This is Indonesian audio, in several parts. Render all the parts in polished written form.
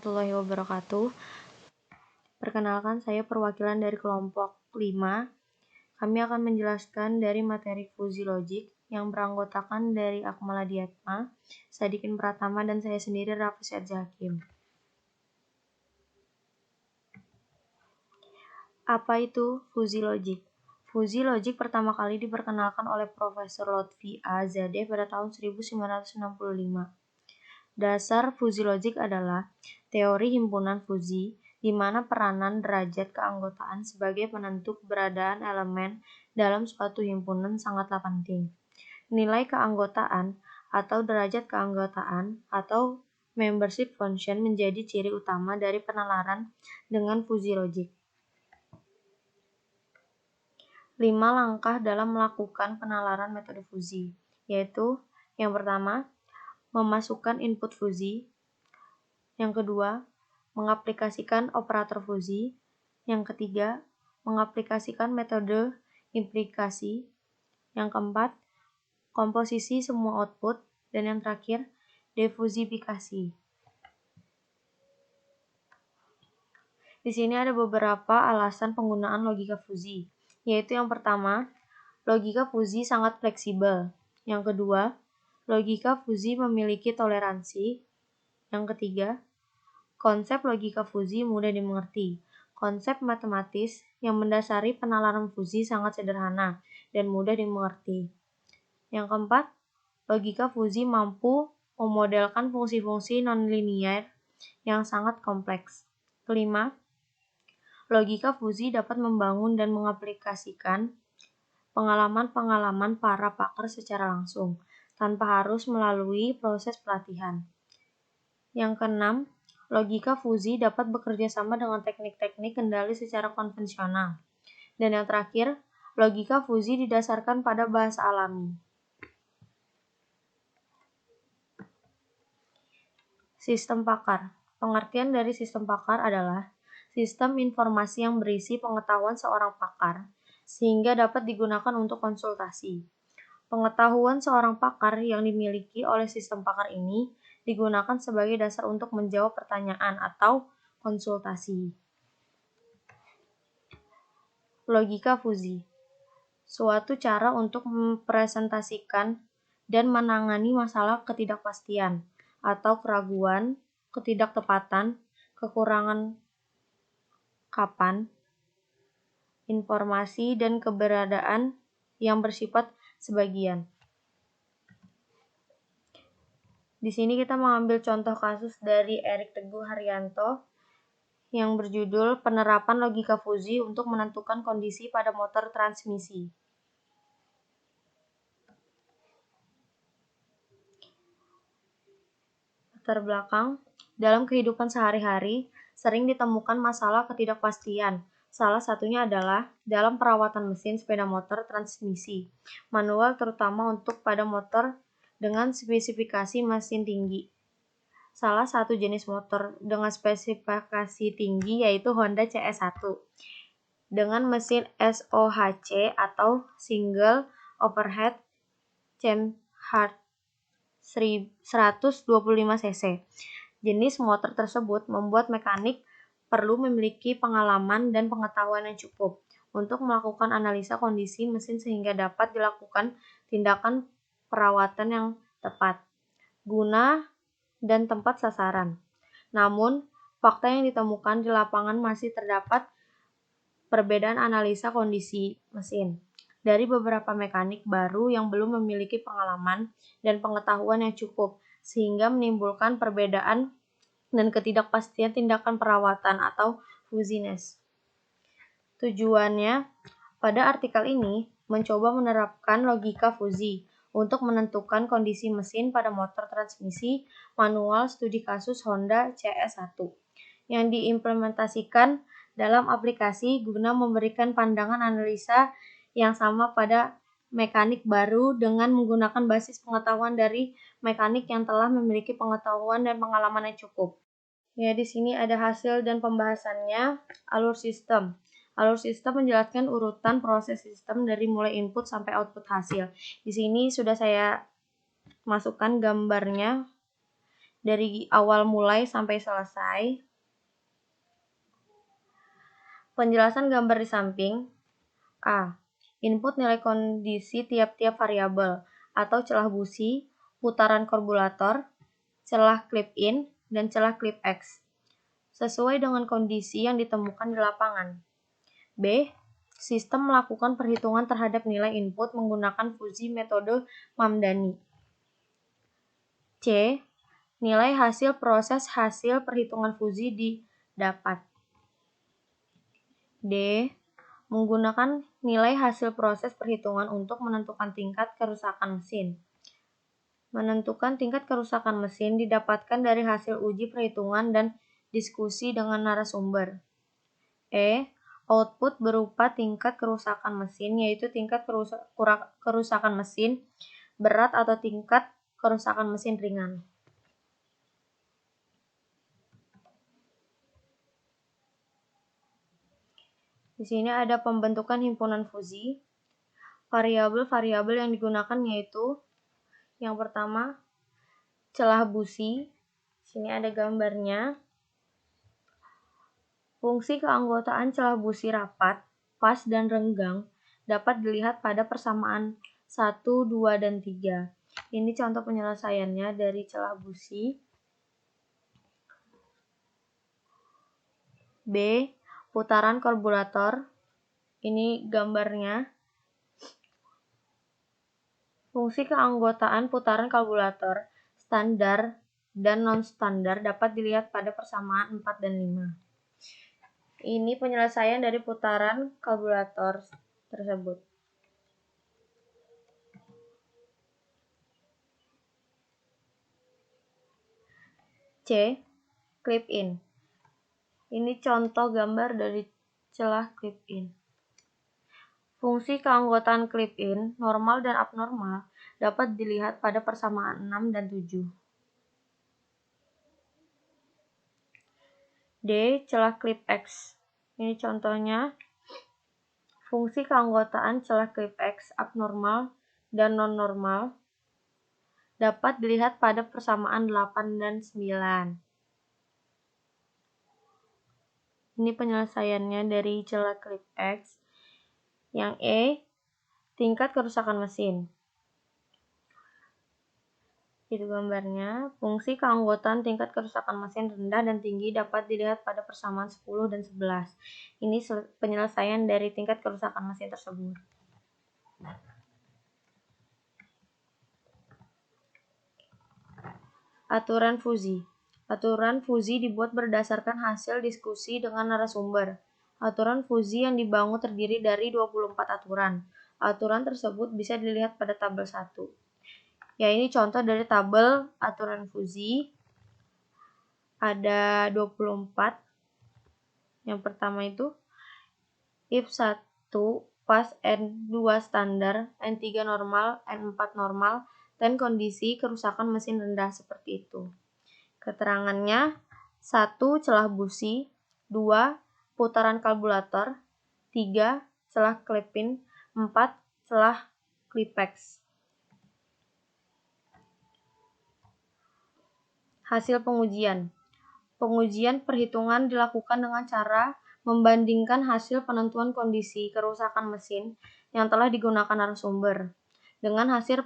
Warahmatullahi wabarakatuh. Perkenalkan, saya perwakilan dari kelompok 5. Kami akan menjelaskan dari materi fusi logik yang beranggotakan dari Akmala Diatma, Sadikin Pratama, dan saya sendiri Raffi Hakim. Apa itu fusi logik? Fusi logik pertama kali diperkenalkan oleh Profesor Lotfi A. Zadeh pada tahun 1965. Dasar fusi logik adalah teori himpunan fusi, di mana peranan derajat keanggotaan sebagai penentu keberadaan elemen dalam suatu himpunan sangatlah penting. Nilai keanggotaan atau derajat keanggotaan atau membership function menjadi ciri utama dari penalaran dengan fusi logik. 5 langkah dalam melakukan penalaran metode fusi, yaitu yang pertama, memasukkan input fusi. Yang kedua, mengaplikasikan operator fusi. Yang ketiga, mengaplikasikan metode implikasi. Yang keempat, komposisi semua output. Dan yang terakhir, defusifikasi. Di sini ada beberapa alasan penggunaan logika fusi, yaitu yang pertama, logika fusi sangat fleksibel. Yang kedua, logika fusi memiliki toleransi. Yang ketiga, konsep logika fusi mudah dimengerti. Konsep matematis yang mendasari penalaran fusi sangat sederhana dan mudah dimengerti. Yang keempat, logika fusi mampu memodelkan fungsi-fungsi nonlinier yang sangat kompleks. Kelima, logika fusi dapat membangun dan mengaplikasikan pengalaman-pengalaman para pakar secara langsung, tanpa harus melalui proses pelatihan. Yang keenam, logika fusi dapat bekerja sama dengan teknik-teknik kendali secara konvensional. Dan yang terakhir, logika fusi didasarkan pada bahasa alami. Sistem pakar. Pengertian dari sistem pakar adalah sistem informasi yang berisi pengetahuan seorang pakar, sehingga dapat digunakan untuk konsultasi. Pengetahuan seorang pakar yang dimiliki oleh sistem pakar ini digunakan sebagai dasar untuk menjawab pertanyaan atau konsultasi. Logika fusi, suatu cara untuk mempresentasikan dan menangani masalah ketidakpastian atau keraguan, ketidaktepatan, kekurangan kapan, informasi, dan keberadaan yang bersifat sebagian. Di sini kita mengambil contoh kasus dari Erik Teguh Haryanto yang berjudul Penerapan Logika Fusi untuk Menentukan Kondisi pada Motor Transmisi. Latar belakang, dalam kehidupan sehari-hari sering ditemukan masalah ketidakpastian. Salah satunya adalah dalam perawatan mesin sepeda motor transmisi manual, terutama untuk pada motor dengan spesifikasi mesin tinggi. Salah satu jenis motor dengan spesifikasi tinggi yaitu Honda CS1 dengan mesin SOHC atau Single Overhead Camshaft 125 cc. Jenis motor tersebut membuat mekanik perlu memiliki pengalaman dan pengetahuan yang cukup untuk melakukan analisa kondisi mesin sehingga dapat dilakukan tindakan perawatan yang tepat, guna dan tempat sasaran. Namun, fakta yang ditemukan di lapangan masih terdapat perbedaan analisa kondisi mesin dari beberapa mekanik baru yang belum memiliki pengalaman dan pengetahuan yang cukup, sehingga menimbulkan perbedaan dan ketidakpastian tindakan perawatan atau fusiness. Tujuannya pada artikel ini mencoba menerapkan logika fusi untuk menentukan kondisi mesin pada motor transmisi manual studi kasus Honda CS1 yang diimplementasikan dalam aplikasi guna memberikan pandangan analisa yang sama pada mekanik baru dengan menggunakan basis pengetahuan dari mekanik yang telah memiliki pengetahuan dan pengalaman yang cukup. Ya, di sini ada hasil dan pembahasannya. Alur sistem. Alur sistem menjelaskan urutan proses sistem dari mulai input sampai output hasil. Di sini sudah saya masukkan gambarnya. dari awal mulai sampai selesai. Penjelasan gambar di samping. A. Input nilai kondisi tiap-tiap variabel atau celah busi, putaran karburator, celah clip-in, dan celah clip-X, sesuai dengan kondisi yang ditemukan di lapangan. B. Sistem melakukan perhitungan terhadap nilai input menggunakan fuzzy metode Mamdani. C. Nilai hasil proses hasil perhitungan fuzzy didapat. D. Menggunakan nilai hasil proses perhitungan untuk menentukan tingkat kerusakan mesin. Menentukan tingkat kerusakan mesin didapatkan dari hasil uji perhitungan dan diskusi dengan narasumber. E. Output berupa tingkat kerusakan mesin, yaitu tingkat kerusakan mesin berat atau tingkat kerusakan mesin ringan. Di sini ada pembentukan himpunan fuzzy. Variabel-variabel yang digunakan yaitu yang pertama celah busi. Sini ada gambarnya. Fungsi keanggotaan celah busi rapat, pas, dan renggang dapat dilihat pada persamaan 1, 2, dan 3. Ini contoh penyelesaiannya dari celah busi. B. Putaran karburator. Ini gambarnya. Fungsi keanggotaan putaran karburator standar dan non-standar dapat dilihat pada persamaan 4 dan 5. Ini penyelesaian dari putaran karburator tersebut. C. Clip-in. Ini contoh gambar dari celah clip-in. Fungsi keanggotaan clip-in, normal dan abnormal, dapat dilihat pada persamaan 6 dan 7. D. Celah clip-X. Ini contohnya. Fungsi keanggotaan celah clip-X abnormal dan non-normal dapat dilihat pada persamaan 8 dan 9. Ini penyelesaiannya dari celah clip-X. Yang E. Tingkat kerusakan mesin. Itu gambarnya. Fungsi keanggotaan tingkat kerusakan mesin rendah dan tinggi dapat dilihat pada persamaan 10 dan 11. Ini penyelesaian dari tingkat kerusakan mesin tersebut. Aturan fuzzy. Aturan fuzzy dibuat berdasarkan hasil diskusi dengan narasumber. Aturan fuzzy yang dibangun terdiri dari 24 aturan. Aturan tersebut bisa dilihat pada tabel 1. Ya, ini contoh dari tabel aturan fuzzy. Ada 24. Yang pertama itu if 1 pas, N2 standar, N3 normal, N4 normal, dan kondisi kerusakan mesin rendah seperti itu. Keterangannya 1. Celah busi, 2. Putaran karburator, 3. Celah clip-in, 4. Celah clip-X. Hasil pengujian. Pengujian perhitungan dilakukan dengan cara membandingkan hasil penentuan kondisi kerusakan mesin yang telah digunakan narasumber dengan hasil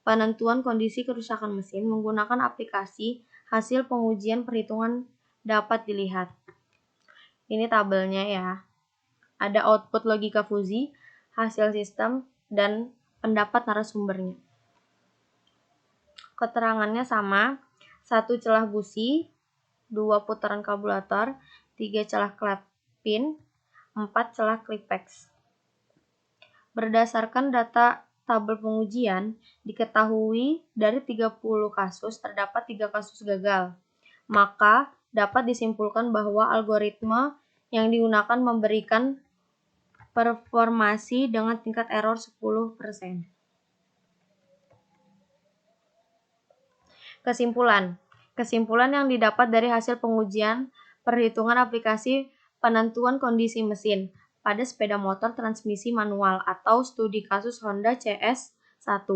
penentuan kondisi kerusakan mesin menggunakan aplikasi. Hasil pengujian perhitungan dapat dilihat. Ini tabelnya ya. Ada output logika fuzzy, hasil sistem, dan pendapat narasumbernya. Keterangannya sama. 1. Celah busi, 2. Putaran karburator, 3. Celah clip-in, 4. Celah clip-X. Berdasarkan data tabel pengujian, diketahui dari 30 kasus terdapat 3 kasus gagal. Maka dapat disimpulkan bahwa algoritma yang digunakan memberikan performasi dengan tingkat error 10%. Kesimpulan yang didapat dari hasil pengujian perhitungan aplikasi penentuan kondisi mesin pada sepeda motor transmisi manual atau studi kasus Honda CS1.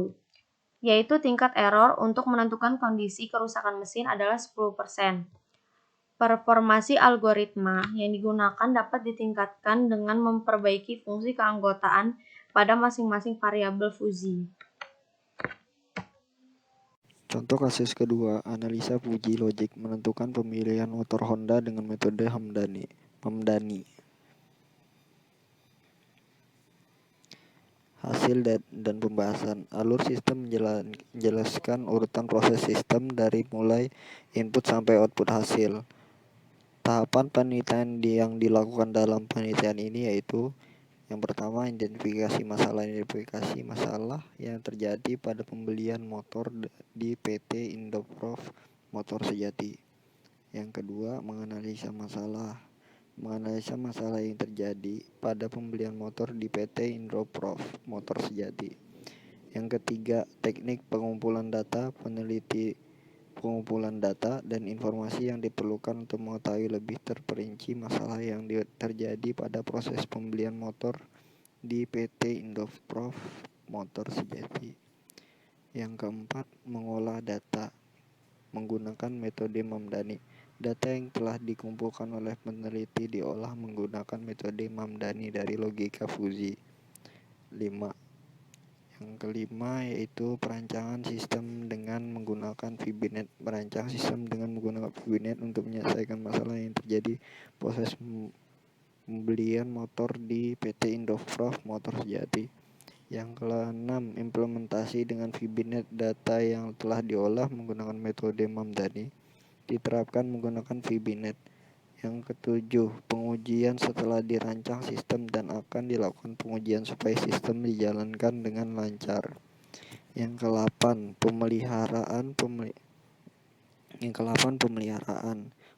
yaitu tingkat error untuk menentukan kondisi kerusakan mesin adalah 10%. Performasi algoritma yang digunakan dapat ditingkatkan dengan memperbaiki fungsi keanggotaan pada masing-masing variabel fuzzy. Contoh kasus kedua, analisa Fuji Logic menentukan pemilihan motor Honda dengan metode Hamdani. Hasil dan pembahasan. Alur sistem menjelaskan urutan proses sistem dari mulai input sampai output hasil. Tahapan penelitian yang dilakukan dalam penelitian ini yaitu yang pertama, identifikasi masalah yang terjadi pada pembelian motor di PT Indoprof Motor Sejati. Yang kedua, menganalisa masalah yang terjadi pada pembelian motor di PT Indoprof Motor Sejati. Yang ketiga, teknik pengumpulan data dan informasi yang diperlukan untuk mengetahui lebih terperinci masalah yang terjadi pada proses pembelian motor di PT Indoprof Motor Sejati. Yang keempat, mengolah data menggunakan metode Hamdani. Data yang telah dikumpulkan oleh peneliti diolah menggunakan metode Hamdani dari logika Fuzzy. 5. Yang kelima yaitu perancangan sistem dengan menggunakan VBNet. Merancang sistem dengan menggunakan VBNet untuk menyelesaikan masalah yang terjadi proses pembelian motor di PT Indoprof Motor Sejati. Yang keenam, implementasi dengan VBNet data yang telah diolah menggunakan metode Hamdani diterapkan menggunakan VBNet. Yang ketujuh, pengujian setelah dirancang sistem dan akan dilakukan pengujian supaya sistem dijalankan dengan lancar. Yang ke-8, pemeliharaan.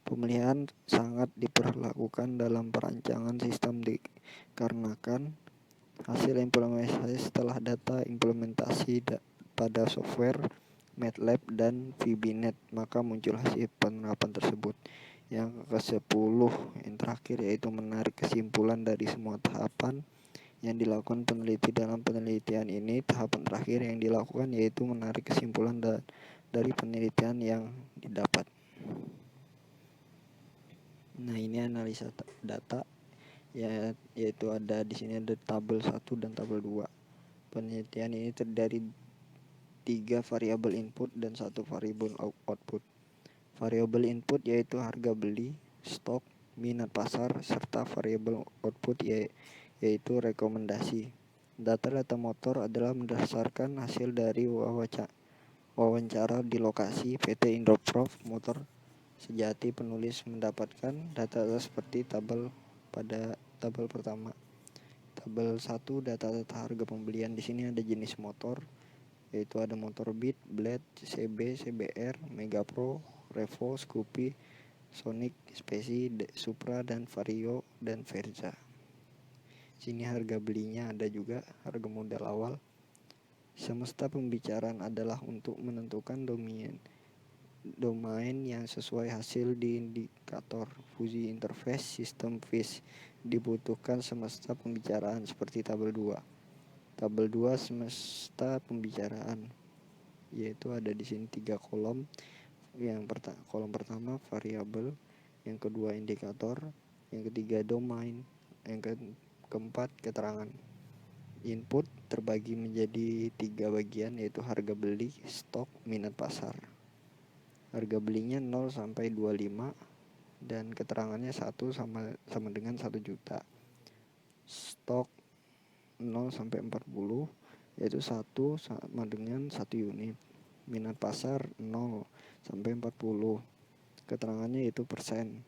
Pemeliharaan sangat diperlakukan dalam perancangan sistem dikarenakan hasil implementasi setelah data implementasi pada software MATLAB dan VBNet, maka muncul hasil penerapan tersebut. Yang ke-10, yang terakhir yaitu menarik kesimpulan dari semua tahapan yang dilakukan peneliti dalam penelitian ini. Tahapan terakhir yang dilakukan yaitu menarik kesimpulan dari penelitian yang didapat. Nah, ini analisa data yaitu ada di sini ada tabel 1 dan tabel 2. Penelitian ini terdiri dari 3 variabel input dan 1 variabel output. Variabel input yaitu harga beli, stok, minat pasar, serta variabel output yaitu rekomendasi. Data-data motor adalah berdasarkan hasil dari wawancara di lokasi PT Indoprof Motor Sejati. Penulis mendapatkan data seperti pada tabel pertama. Tabel 1, data-data harga pembelian. Di sini ada jenis motor, yaitu ada motor Beat, Blade, CB, CBR, Mega Pro, Revo, Scoopy, Sonic, Speci, Supra, dan Vario, dan Verza. Sini harga belinya ada juga, harga modal awal. Semesta pembicaraan adalah untuk menentukan domain yang sesuai hasil di indikator Fuzzy Interface System FIS. Dibutuhkan semesta pembicaraan seperti tabel 2. Tabel 2 semesta pembicaraan, yaitu ada di sini 3 kolom. Kolom pertama variabel, yang kedua indikator, yang ketiga domain, yang keempat keterangan. Input terbagi menjadi 3 bagian, yaitu harga beli, stok, minat pasar. Harga belinya 0 sampai 25 dan keterangannya 1 sama dengan 1 juta. Stok 0 sampai 40 yaitu 1 sama dengan 1 unit. Minat pasar 0 sampai 40. Keterangannya itu persen.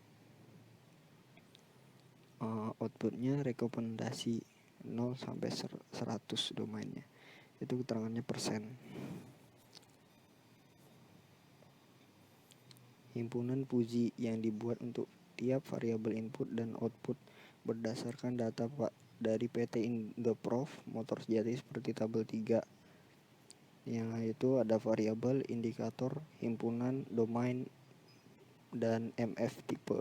Outputnya rekomendasi 0 sampai 100 domainnya. Itu keterangannya persen. Himpunan Fuzzy yang dibuat untuk tiap variabel input dan output berdasarkan data dari PT Indoprof Motor Sejati seperti tabel 3, yang itu ada variabel, indikator, himpunan, domain, dan MF tipe.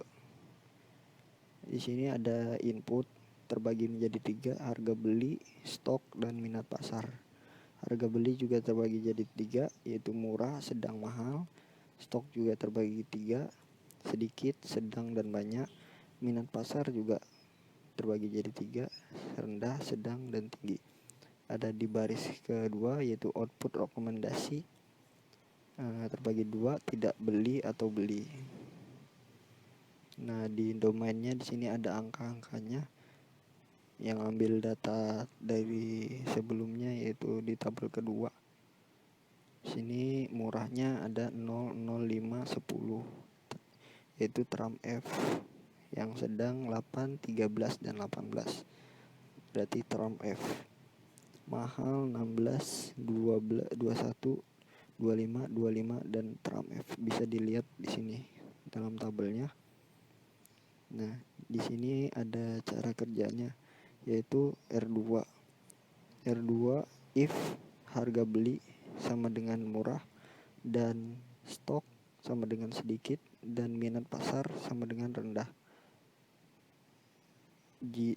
Di sini ada input terbagi menjadi 3, harga beli, stok, dan minat pasar. Harga beli juga terbagi jadi 3, yaitu murah, sedang, mahal. Stok juga terbagi 3, sedikit, sedang, dan banyak. Minat pasar juga terbagi jadi 3, rendah, sedang, dan tinggi. Ada di baris kedua, yaitu output rekomendasi, terbagi 2, tidak beli atau beli. Nah, di domainnya di sini ada angka-angkanya yang ambil data dari sebelumnya, yaitu di tabel kedua. Sini murahnya ada 0, 0, 5, 10, yaitu Trump F. Yang sedang 8, 13, dan 18, berarti Trump F. Mahal 16, 12, 21, 25, 25, dan Trump F. Bisa dilihat di sini dalam tabelnya. Nah, di sini ada cara kerjanya, yaitu R2. R2 if harga beli sama dengan murah, dan stok sama dengan sedikit, dan minat pasar sama dengan rendah.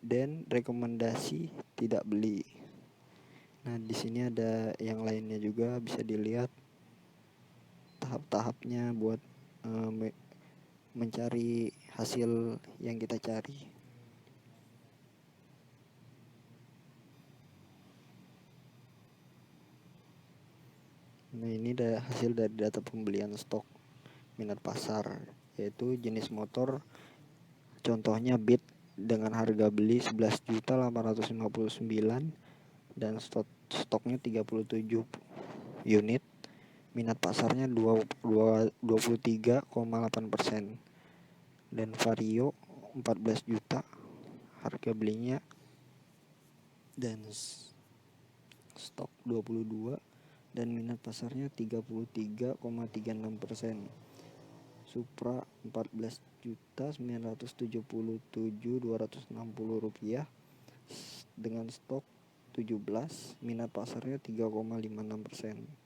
Dan rekomendasi tidak beli. Nah, di sini ada yang lainnya juga, bisa dilihat tahap-tahapnya buat mencari hasil yang kita cari. Nah, ini hasil dari data pembelian stok minat pasar, yaitu jenis motor contohnya Beat dengan harga beli 11.859 dan stoknya 37 unit. Minat pasarnya 23,8%, dan Vario 14 juta harga belinya, dan stok 22, dan minat pasarnya 33,36%. Supra 14.977.260 rupiah dengan stok 17, minat pasarnya 3,56%.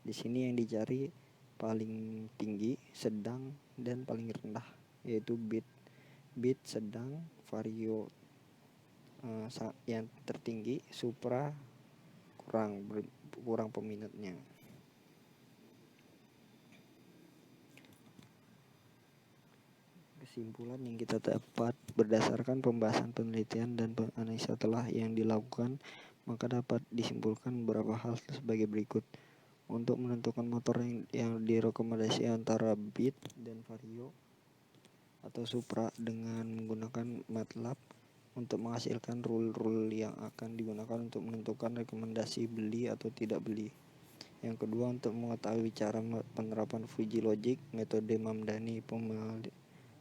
Di sini yang dicari paling tinggi, sedang, dan paling rendah, yaitu Beat sedang, Vario yang tertinggi, Supra kurang peminatnya. Kesimpulan yang kita dapat berdasarkan pembahasan penelitian dan analisa telah yang dilakukan, maka dapat disimpulkan beberapa hal sebagai berikut. Untuk menentukan motor yang direkomendasi antara Beat dan Vario atau Supra dengan menggunakan MATLAB untuk menghasilkan rule-rule yang akan digunakan untuk menentukan rekomendasi beli atau tidak beli. Yang kedua, untuk mengetahui cara penerapan Fuji Logic, metode Mamdani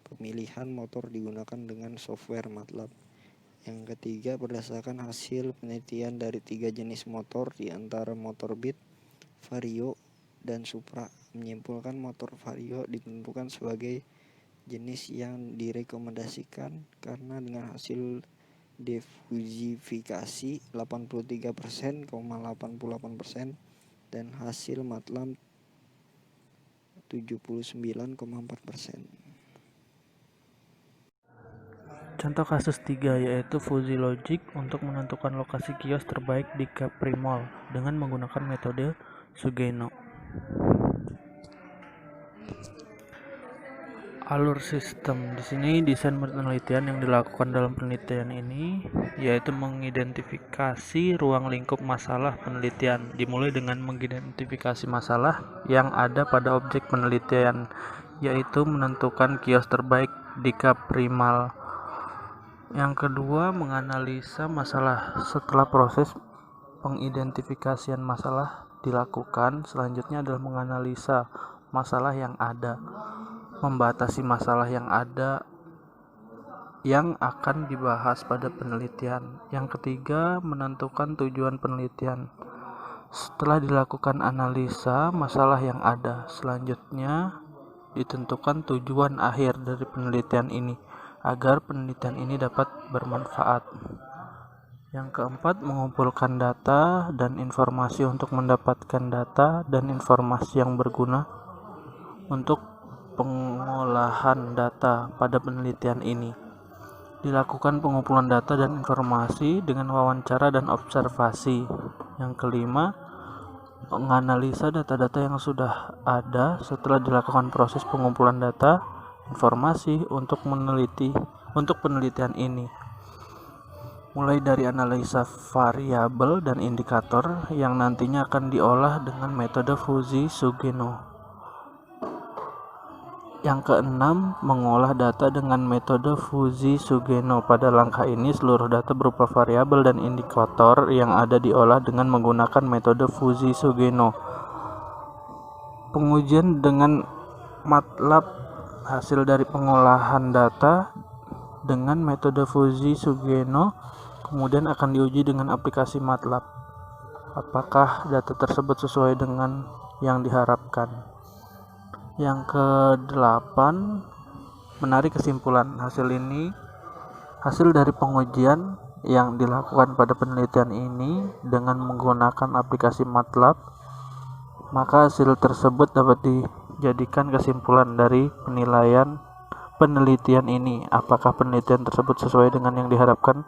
pemilihan motor digunakan dengan software MATLAB. Yang ketiga, berdasarkan hasil penelitian dari 3 jenis motor di antara motor Beat, Vario, dan Supra, menyimpulkan motor Vario ditentukan sebagai jenis yang direkomendasikan karena dengan hasil defusifikasi 83,88% dan hasil MATLAB 79,4%. Contoh kasus 3 yaitu Fuji Logic untuk menentukan lokasi kios terbaik di Capri Mall dengan menggunakan metode Sugeno. Alur sistem. Di sini desain penelitian yang dilakukan dalam penelitian ini yaitu mengidentifikasi ruang lingkup masalah penelitian. Dimulai dengan mengidentifikasi masalah yang ada pada objek penelitian, yaitu menentukan kios terbaik di Capri Mall. Yang kedua, menganalisa masalah. Setelah proses pengidentifikasian masalah dilakukan, selanjutnya adalah menganalisa masalah yang ada, membatasi masalah yang ada yang akan dibahas pada penelitian. Yang ketiga, menentukan tujuan penelitian. Setelah dilakukan analisa masalah yang ada, selanjutnya ditentukan tujuan akhir dari penelitian ini agar penelitian ini dapat bermanfaat. Yang keempat, mengumpulkan data dan informasi untuk mendapatkan data dan informasi yang berguna untuk pengolahan data pada penelitian ini. Dilakukan pengumpulan data dan informasi dengan wawancara dan observasi. Yang kelima, menganalisa data-data yang sudah ada setelah dilakukan proses pengumpulan data informasi untuk penelitian ini, mulai dari analisa variabel dan indikator yang nantinya akan diolah dengan metode Fujii-Sugeno. Yang keenam, mengolah data dengan metode Fujii-Sugeno. Pada langkah ini, seluruh data berupa variabel dan indikator yang ada diolah dengan menggunakan metode Fujii-Sugeno. Pengujian dengan MATLAB. Hasil dari pengolahan data dengan metode Fujii-Sugeno kemudian akan diuji dengan aplikasi MATLAB. Apakah data tersebut sesuai dengan yang diharapkan? Yang ke-8, menarik kesimpulan. Hasil dari pengujian yang dilakukan pada penelitian ini dengan menggunakan aplikasi MATLAB, maka hasil tersebut dapat dijadikan kesimpulan dari penelitian ini. Apakah penelitian tersebut sesuai dengan yang diharapkan,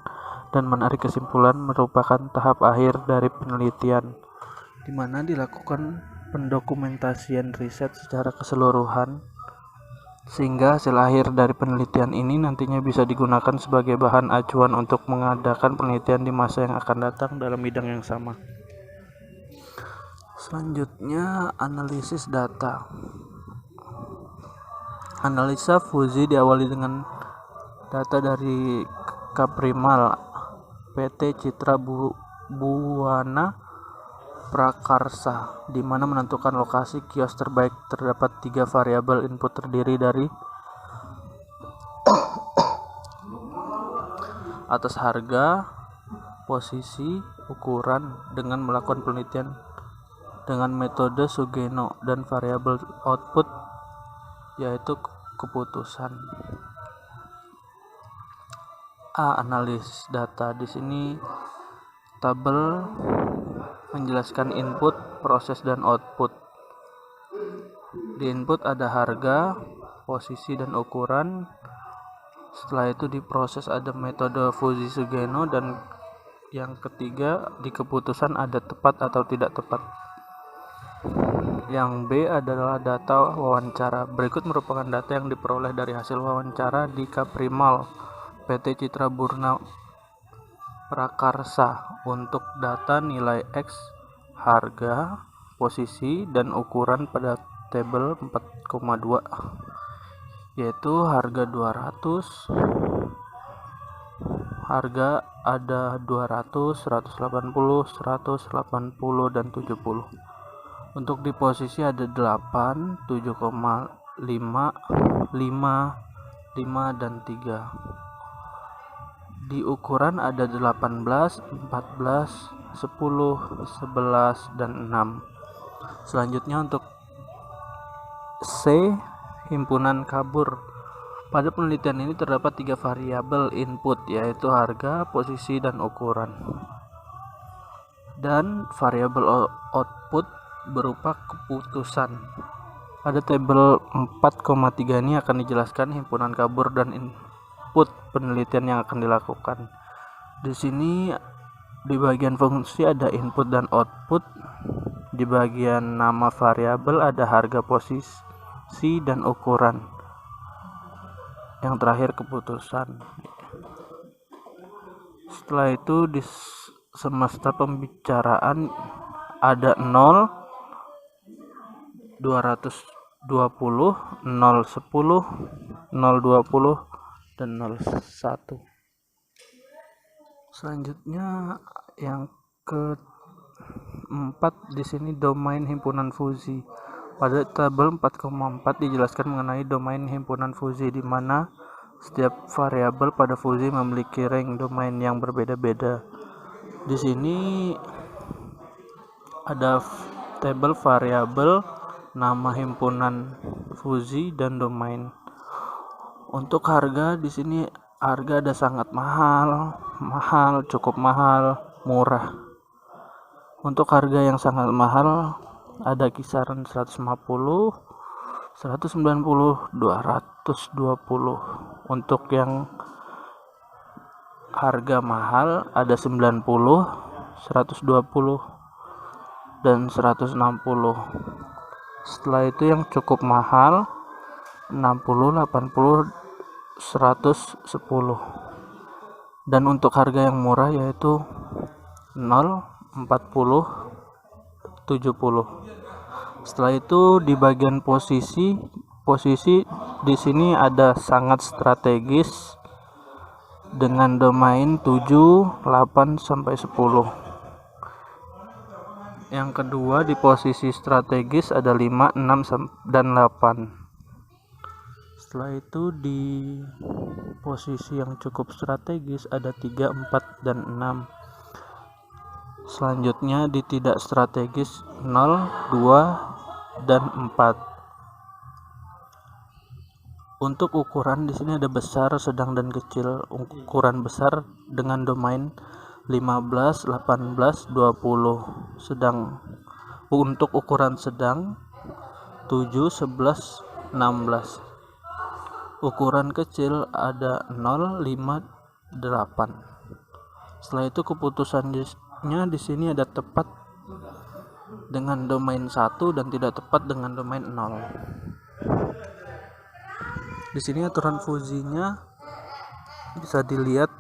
dan menarik kesimpulan merupakan tahap akhir dari penelitian, di mana dilakukan pendokumentasian riset secara keseluruhan, sehingga hasil akhir dari penelitian ini nantinya bisa digunakan sebagai bahan acuan untuk mengadakan penelitian di masa yang akan datang dalam bidang yang sama. Selanjutnya, analisis data. Analisa Fujii diawali dengan data dari Kaprimal PT Citra Buana Prakarsa, di mana menentukan lokasi kios terbaik. Terdapat 3 variabel input terdiri dari atas harga, posisi, ukuran dengan melakukan penelitian dengan metode Sugeno, dan variabel output yaitu keputusan. Analis data. Di sini tabel menjelaskan input, proses, dan output. Di input ada harga, posisi, dan ukuran. Setelah itu diproses ada metode Fujii-Sugeno, dan yang ketiga di keputusan ada tepat atau tidak tepat. Yang B adalah data wawancara. Berikut merupakan data yang diperoleh dari hasil wawancara di Kaprimal PT Citra Buana Prakarsa untuk data nilai X, harga, posisi, dan ukuran pada tabel 4,2, yaitu harga 200, harga ada 200, 180, 180, dan 70. Untuk di posisi ada 8, 7,5, 5, 5, dan 3. Di ukuran ada 18, 14, 10, 11, dan 6. Selanjutnya untuk C, himpunan kabur. Pada penelitian ini terdapat 3 variabel input, yaitu harga, posisi, dan ukuran. Dan variabel output berupa keputusan. Pada tabel 4,3 ini akan dijelaskan himpunan kabur dan input penelitian yang akan dilakukan. Di sini di bagian fungsi ada input dan output. Di bagian nama variabel ada harga, posisi, dan ukuran. Yang terakhir keputusan. Setelah itu di semesta pembicaraan ada 0, 220, 010, 020, dan 01. Selanjutnya yang keempat di sini domain himpunan Fujii. Pada tabel 4,4 dijelaskan mengenai domain himpunan Fujii, di mana setiap variabel pada Fujii memiliki rank domain yang berbeda-beda. Di sini ada tabel variabel, nama himpunan Fujii, dan domain. Untuk harga di sini harga ada sangat mahal, cukup mahal, murah. Untuk harga yang sangat mahal ada kisaran 150, 190, 220. Untuk yang harga mahal ada 90, 120, dan 160. Setelah itu yang cukup mahal 60, 80, 110. Dan untuk harga yang murah yaitu 0, 40, 70. Setelah itu di bagian posisi di sini ada sangat strategis dengan domain 7, 8 sampai 10. Yang kedua di posisi strategis ada 5, 6 dan 8. Setelah itu di posisi yang cukup strategis ada 3, 4 dan 6. Selanjutnya di tidak strategis 0, 2 dan 4. Untuk ukuran di sini ada besar, sedang dan kecil. Ukuran besar dengan domain 15, 18, 20. Sedang untuk ukuran sedang 7, 11, 16. Ukuran kecil ada 0, 5, 8. Setelah itu keputusannya di sini ada tepat dengan domain 1 dan tidak tepat dengan domain 0. Di sini aturan fusinya bisa dilihat,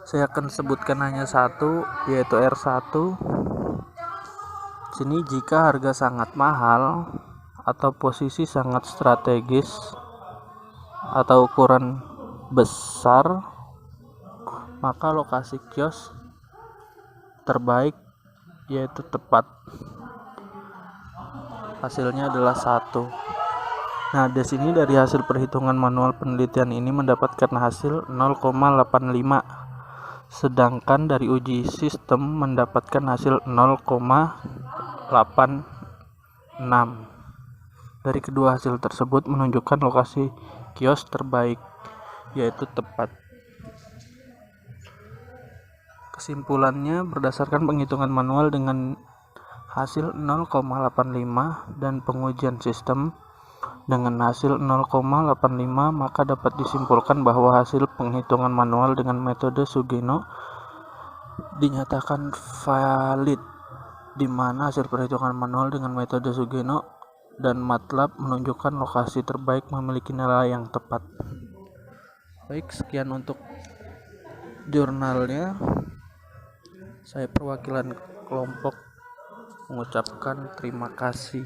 saya akan sebutkan hanya satu, yaitu R1. Sini jika harga sangat mahal atau posisi sangat strategis atau ukuran besar, maka lokasi kios terbaik yaitu tepat. Hasilnya adalah 1. Nah, di sini dari hasil perhitungan manual penelitian ini mendapatkan hasil 0,85. Sedangkan dari uji sistem mendapatkan hasil 0,86. Dari kedua hasil tersebut menunjukkan lokasi kios terbaik, yaitu tepat. Kesimpulannya, berdasarkan penghitungan manual dengan hasil 0,85 dan pengujian sistem dengan hasil 0,85, maka dapat disimpulkan bahwa hasil penghitungan manual dengan metode Sugeno dinyatakan valid, di mana hasil perhitungan manual dengan metode Sugeno dan MATLAB menunjukkan lokasi terbaik memiliki nilai yang tepat. Baik, sekian untuk jurnalnya. Saya perwakilan kelompok mengucapkan terima kasih.